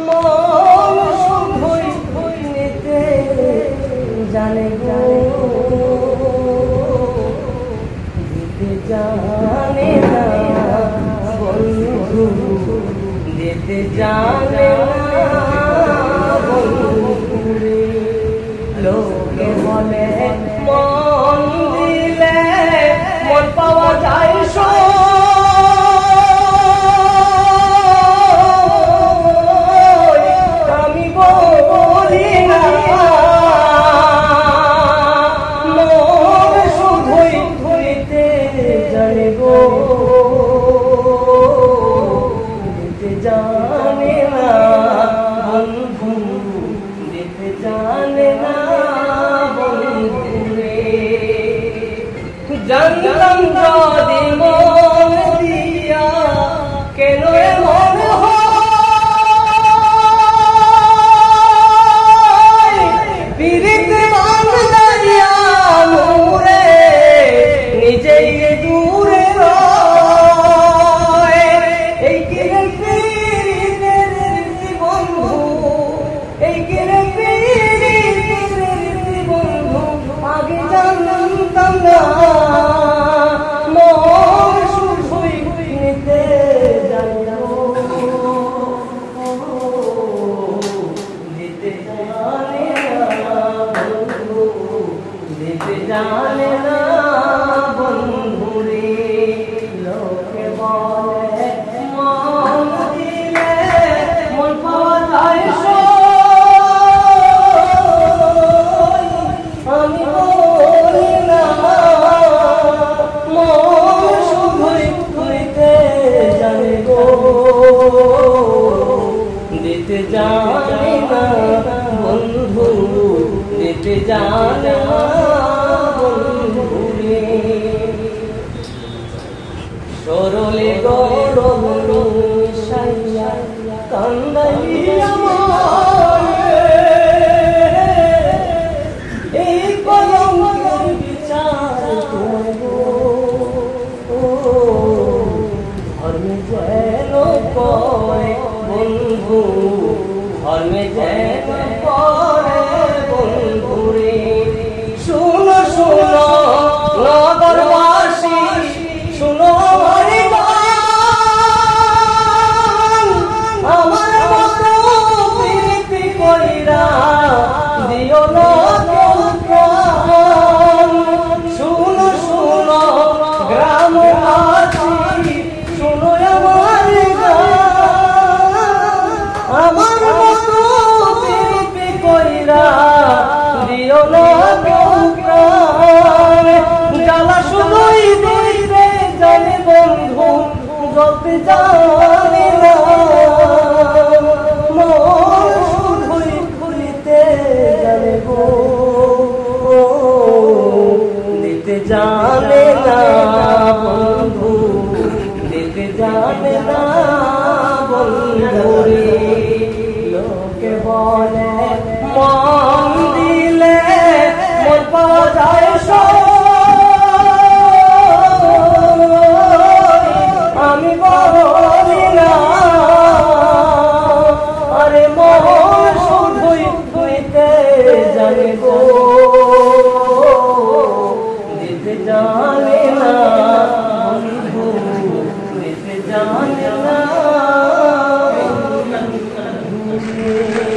মন শুধুই নিতে জানে গো, দিতে জানে না বন্ধু, দিতে জানে না বন্ধু রে। লোকে বলে মন দিলে মন পাওয়া যায় আমি বলি না, মন শুধুই ধরিতে জানে গো, দিতে জানে না বন্ধু, দিতে জানে না বন্ধু রে। জানতাম যদি মন দিয়া কেন এমন হয়, পিরিতে বাঁধ দাঁড়িয়া মোরে নিজেই দূরে রয়। এই কিরে পিরিতের বন্ধু, এই কিরে পিরিতের বন্ধু, আগে জানতাম না মন শুধুই নিতে জানো, দিতে জানে না বন্ধু, দিতে জানে না বন্ধু রে। লোকে বলে মন দিলে মন পাওয়া যায় আমি বলি না, মন শুধুই নিতে জানে গো, দিতে জানে না বন্ধু, দিতে জানে না বন্ধু রে। সরলে গরম সাইয়া কান্দাইয়া এই কলঙ্কের বিচার তোমার গো, ধর্মে যেন পড়ে বন্ধু, ধর্মে যেন পড়ে বন্ধু রে। শুনো শুনো নগরবাসী, শুনো আমার গান, আমার মতো প্রীতি কইরা দিও না কেউ প্রাণ। শুনো শুনো গ্রামবাসী, শুনো আমার গান, আমার মতো প্রীতি কইরা দিও না কেউ প্রাণ। জ্বালা শুধুই দিতে জানে বন্ধু, জ্বলতে জানে না, মন শুধুই খুলিতে জানে গো, দিতে জানে না বন্ধু, দিতে জানে না বন্ধু রে। লোকে বলে মন দিলে মন পাওয়া যায় আমি বলি না, আরে মন শুধুই দিতে জানে গো, দিতে জানে না বন্ধু, দিতে জানে না বন্ধু।